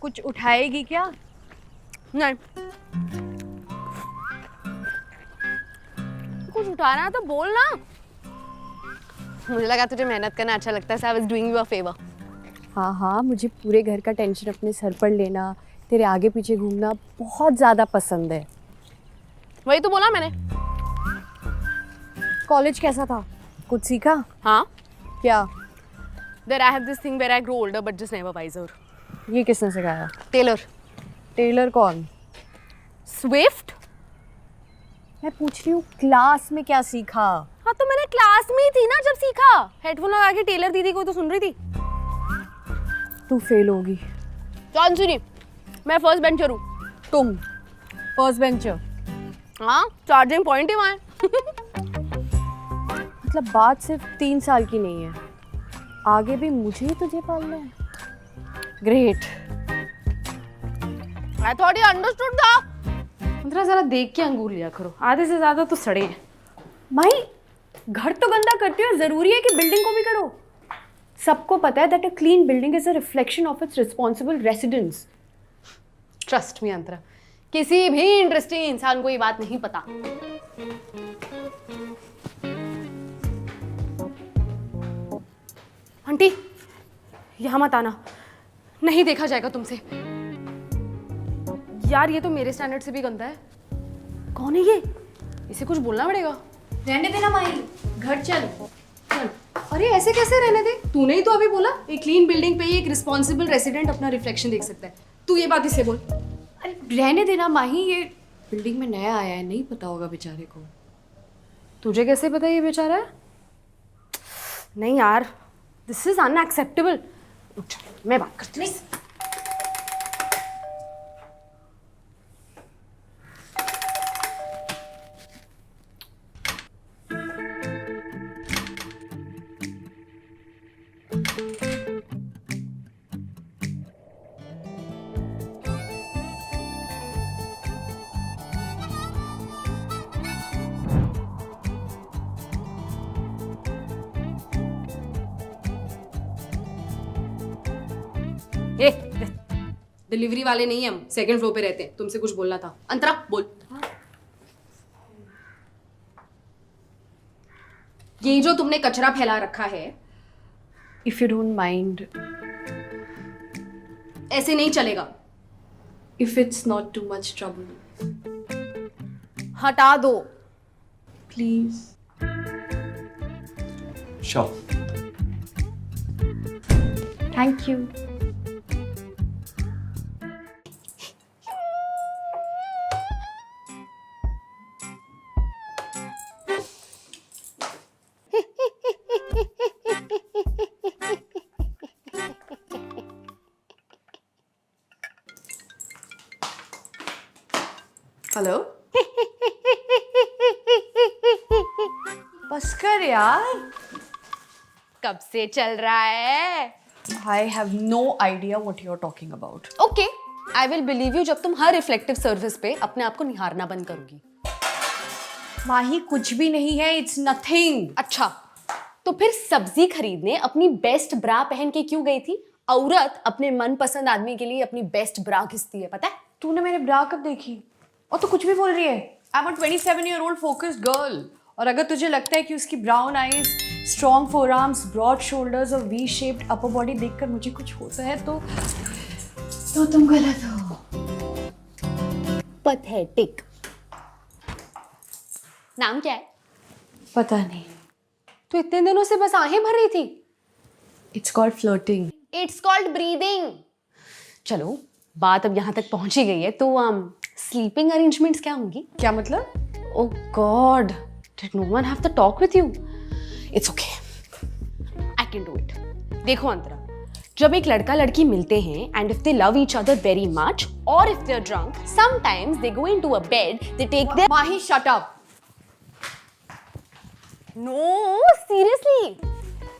कुछ उठाएगी क्या? नहीं, कुछ उठाना है तो बोल ना। मुझे लगा तुझे मेहनत करना अच्छा लगता है, so I was doing you a favor. हाँ हाँ, मुझे पूरे घर का टेंशन अपने सर पर लेना, तेरे आगे पीछे घूमना बहुत ज़्यादा पसंद है। वही तो बोला मैंने। कॉलेज कैसा था? कुछ सीखा? हाँ, क्या? there I have this thing where I grow older but just never wiser. ये किसने सिखाया? टेलर। टेलर कौन? स्विफ्ट। मैं पूछ रही हूँ क्लास में क्या सीखा? हाँ तो मैंने क्लास में ही थी ना जब सीखा। हेडफोन लगा के टेलर दीदी को तो सुन रही थी। तू फेल होगी। कौन सुनी? मैं फर्स्ट बेंचर हूँ। तुम फर्स्ट बेंचर? हाँ, चार्जिंग पॉइंट ही वहाँ है। मतलब बात सिर्फ 3 साल की नहीं है, आगे भी मुझे ही तुझे पालना है। Great. I thought you understood था। अंतरा जरा देख के अंगूर लिया करो, आधे से ज्यादा तो सड़े हैं। माही, घर तो गंदा करती हो, जरूरी है कि बिल्डिंग को भी करो? सबको पता है that a clean building is a reflection of its responsible residents. Trust me Antara, किसी भी इंटरेस्टिंग इंसान को ये बात नहीं पता। आंटी, यहाँ मत आना, नहीं देखा जाएगा तुमसे। यार ये तो मेरे स्टैंडर्ड से भी गंदा है। कौन है ये? इसे कुछ बोलना पड़ेगा। रहने देना माही, घर चल। चल। अरे ऐसे कैसे रहने दे? तूने ही तो अभी बोला एक क्लीन बिल्डिंग पे ही एक रिस्पॉन्सिबल रेसिडेंट अपना रिफ्लेक्शन देख सकता है। तू ये बात इससे बोल। अरे रहने देना माही, ये बिल्डिंग में नया आया है, नहीं पता होगा बेचारे को। तुझे कैसे पता ये बेचारा है? नहीं यार, दिस इज अनएक्सेप्टेबल। मैं बात करती हूँ। डिलीवरी वाले नहीं हम, सेकंड फ्लोर पे रहते हैं। तुमसे कुछ बोलना था। अंतरा बोल। ये जो तुमने कचरा फैला रखा है, इफ यू डोंट माइंड, ऐसे नहीं चलेगा। If it's not too much trouble, हटा दो please. Sure. Thank you. Hello. बस कर यार। कब से चल रहा है? I have no idea what you're talking about. Okay, I will believe you जब तुम हर रिफ्लेक्टिव सर्विस पे अपने आप को निहारना बंद करोगी। माही कुछ भी नहीं है, it's nothing. अच्छा, तो फिर सब्जी खरीदने अपनी बेस्ट ब्रा पहन के क्यों गई थी? औरत अपने मनपसंद आदमी के लिए अपनी बेस्ट ब्रा घिसती है, पता है? तूने मेरे ब्रा कब देखी? और तू कुछ भी बोल रही है। I'm a 27-year-old focused girl. और अगर तुझे लगता है कि उसकी brown eyes, strong forearms, broad shoulders और वी शेप्ड अपर बॉडी देखकर मुझे कुछ होता है तो तुम गलत हो। पैथेटिक। नाम क्या है? पता नहीं। तो इतने दिनों से बस आहें भर रही थी। It's called flirting. It's called breathing. चलो, बात अब यहाँ तक पहुंची गई है तो स्लीपिंग अरेंजमेंट्स क्या होंगी? क्या मतलब? Oh God, did no one have to talk with you? It's okay, I can do it. देखो अंतरा, जब एक लड़का लड़की मिलते हैं and if they love each other very much or if they're drunk, sometimes they go into a bed, they take their... Mahi, shut up. No, seriously.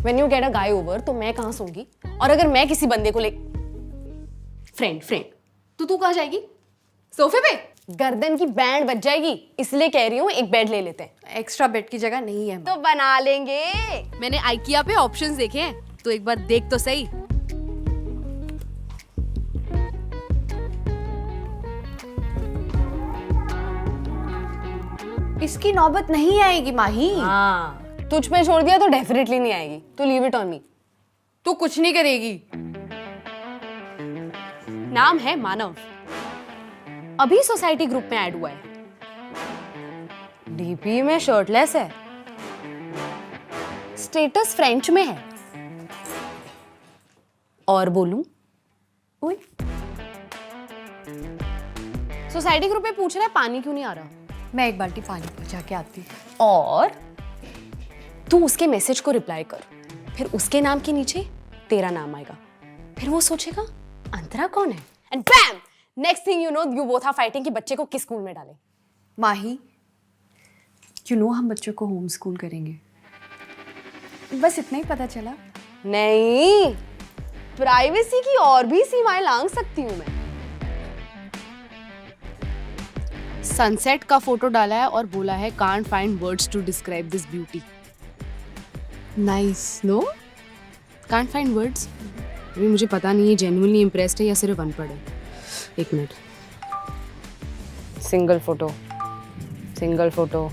When you get a guy over, तो मैं कहाँ सोऊंगी? और अगर मैं किसी बंदे को ले... फ्रेंड, तो तू कहाँ जाएगी? सोफे पे? गर्दन की बैंड बच जाएगी, इसलिए कह रही हूँ एक बेड ले लेते हैं। एक्स्ट्रा बेड की जगह नहीं है। तो बना लेंगे। मैंने आइकिया पे ऑप्शंस देखे हैं, तो एक बार देख तो सही। इसकी नौबत नहीं आएगी माही। हाँ, तुझ पे छोड़ दिया तो डेफिनेटली नहीं आएगी। तू लीव इट ऑन मी। तू कुछ नहीं करेगी। नाम है मानव, अभी सोसाइटी ग्रुप में ऐड हुआ है। डीपी में शर्टलेस है, स्टेटस फ्रेंच में है। और बोलूं, ओए सोसाइटी ग्रुप में पूछ रहा है पानी क्यों नहीं आ रहा। मैं एक बाल्टी पानी पहुंचा के आती हूँ। और तू उसके मैसेज को रिप्लाई कर, फिर उसके नाम के नीचे तेरा नाम आएगा। फिर वो सोचेगा अंतरा कौन है, and bam, next thing you know you both are fighting कि बच्चे को किस स्कूल में डालें। माही, यू नो हम बच्चों को होम स्कूल करेंगे। बस इतना ही पता चला। नहीं, प्राइवेसी की और भी सीमाएं लांघ सकती हूं मैं। सनसेट का फोटो डाला है और बोला है can't find words to describe this beauty. Nice no, can't find words. अभी मुझे पता नहीं है जेन्युइनली इम्प्रेस्ड है या सिर्फ अनपढ़ है। एक minute, single photo, single photo,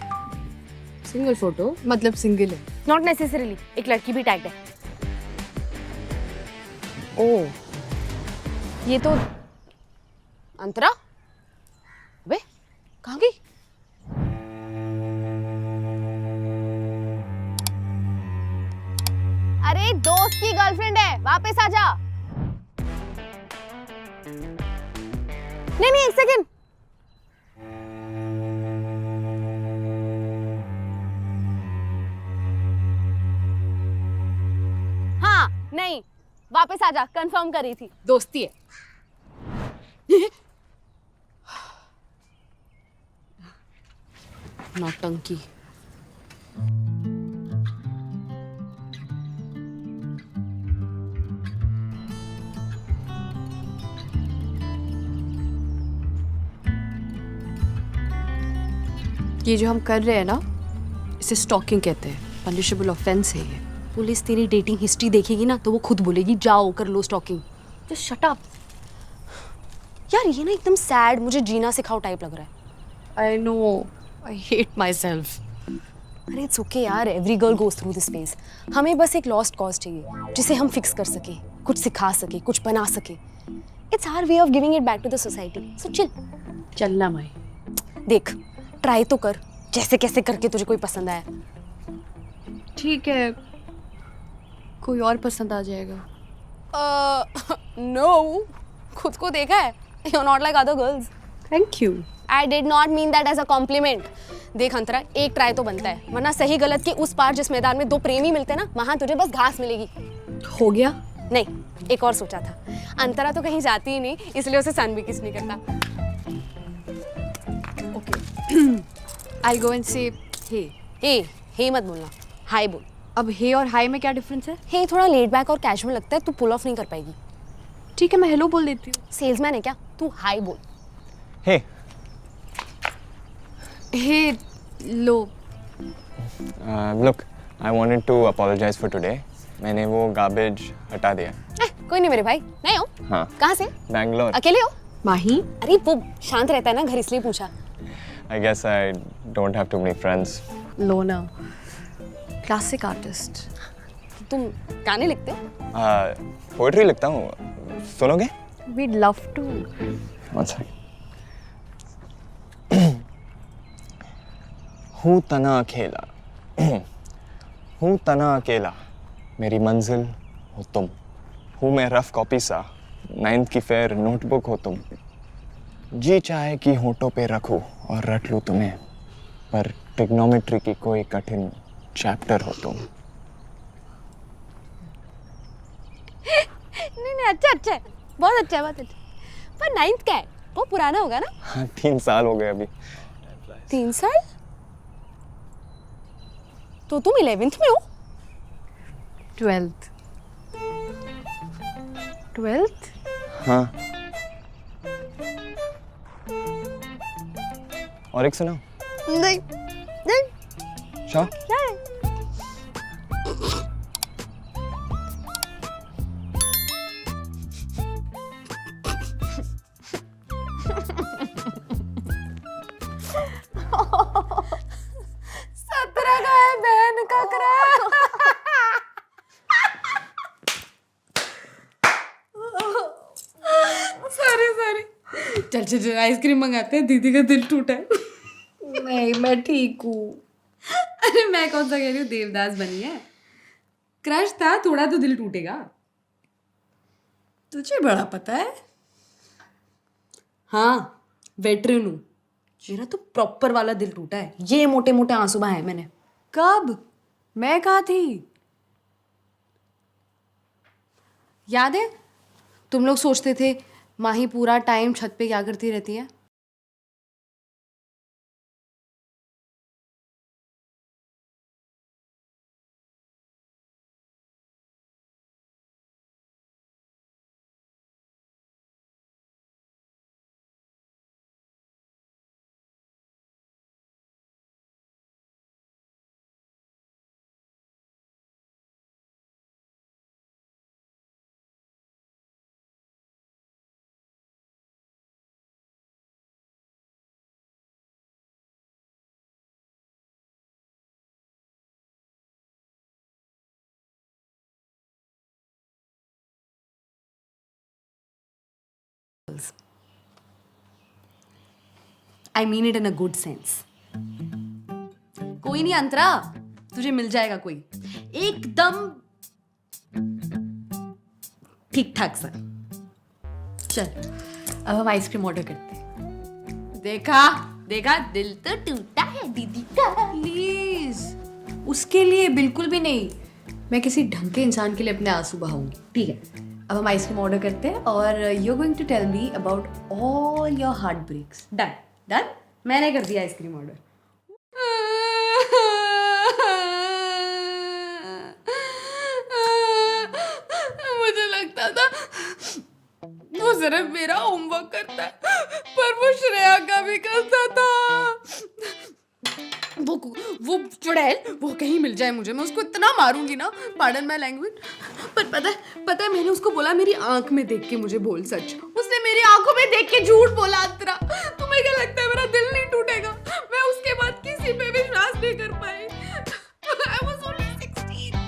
single photo मतलब सिंगल है, नॉट नेसेसरीली। एक लड़की भी टैग्ड है। ओह, ये तो अंतरा। अबे कहाँ गई? अरे दोस्त की गर्लफ्रेंड है, वापस आ जा। नहीं, एक सेकंड। हाँ, नहीं, वापस आ जा, कंफर्म करी थी, दोस्ती है। नौटंकी। ये जो हम कर रहे हैं ना, इसे स्टॉकिंग कहते हैं। पनिशेबल ऑफेंस है ये। पुलिस तेरी डेटिंग हिस्ट्री देखेगी ना तो वो खुद बोलेगी जाओ कर लो स्टॉकिंग। Just shut up. यार ये ना एकदम सैड, मुझे जीना सिखाओ टाइप लग रहा है। I know, I hate my self. अरे इट्स ओके यार, every girl goes through this phase. हमें बस एक लॉस्ट कॉज चाहिए जिसे हम फिक्स कर सके, कुछ सिखा सके, कुछ बना सके। It's our way of giving it back to the society. So chill. चलना माई। देख, ट्राई तो कर, जैसे कैसे करके तुझे कोई पसंद आया। ठीक है, कोई और पसंद आ जाएगा। नो, खुद को देखा है, you are not like other girls. Thank you. I did not mean that as a compliment. देख अंतरा, एक ट्राई तो बनता है, वरना सही गलत के उस पार जिस मैदान में दो प्रेमी मिलते हैं ना, वहां तुझे बस घास मिलेगी। हो गया? नहीं, एक और सोचा था। अंतरा तो कहीं जाती ही नहीं, इसलिए उसे सन भी किस नहीं करता। आई गो एंड से हे। हे मत बोलना, हाय बोल। अब हे और हाय में क्या डिफरेंस है? हे थोड़ा लेट बैक और कैजुअल लगता है, तू पुल ऑफ नहीं कर पाएगी। ठीक है, मैं हेलो बोल देती हूँ। सेल्समैन है क्या तू? हाय बोल। Hey, hey low. look, I wanted to apologize for today. मैंने वो garbage हटा दिया। कोई नहीं मेरे भाई, नहीं हो? हाँ। कहाँ से? Bangalore. अकेले हो? माही, अरे वो शांत रहता है ना घर, इसलिए पूछा। I guess I don't have too many friends. लोना, क्लासिक आर्टिस्ट। तुम गाने लिखते हो? Poetry लिखता हूँ, सुनोगे? We'd love to. One second. हूँ तना अकेला, हूँ तना अकेला, मेरी मंजिल हो तुम। हूँ मैं रफ कॉपी सा, 9th की फेयर नोटबुक हो तुम। जी चाहे कि होठों पे रखूं और रट लूं तुम्हें, पर ट्रिग्नोमेट्री की कोई कठिन चैप्टर हो तुम। नहीं, अच्छा है, बहुत अच्छा है, बहुत अच्छा। पर 9th का है, वो पुराना होगा ना? हाँ, 3 साल हो गए अभी। 3 साल? तो तुम 11th में हो? 12th? हाँ। और एक सुनाओ? नहीं। Sure? चल चल चल आइसक्रीम मंगाते हैं, दीदी का दिल टूटा है। नहीं, मैं ठीक हूँ। अरे मैं कौन सा कह रही हूँ, देवदास बनी है। क्रश था, थोड़ा तो दिल टूटेगा। तुझे बड़ा पता है। हाँ वेटरन हूँ, मेरा तो प्रॉपर वाला दिल टूटा है। ये मोटे मोटे आंसू बहाए मैंने। कब? मैं कहाँ थी? याद है तुम लोग सोचते थे माही पूरा टाइम छत पे क्या करती रहती है? I mean it in a good sense. कोई नहीं अंतरा, तुझे मिल जाएगा कोई एकदम ठीक ठाक सा। चल, अब हम आइसक्रीम ऑर्डर करते हैं। देखा देखा, दिल तो टूटा है दीदी का। प्लीज, उसके लिए बिल्कुल भी नहीं। मैं किसी ढंग के इंसान के लिए अपने आंसू बहाऊंगी। ठीक है, अब हम आइसक्रीम ऑर्डर करते हैं और you are going to tell me about all your heart breaks. Done done, मैंने कर दिया आइसक्रीम ऑर्डर। मुझे लगता था वो सिर्फ मेरा होमवर्क करता है, पर वो श्रेया का भी करता था। वो चुड़ैल, वो कहीं मिल जाए मुझे, मैं उसको इतना मारूंगी ना, पार्डन माय लैंग्वेज। पर पता है मैंने उसको बोला मेरी आंख में देख के मुझे बोल सच। उसने मेरी आंखों में देख के झूठ बोला। अंतरा, तुम्हें क्या लगता है मेरा दिल नहीं टूटेगा? मैं उसके बाद किसी पे विश्वास नहीं कर पाई।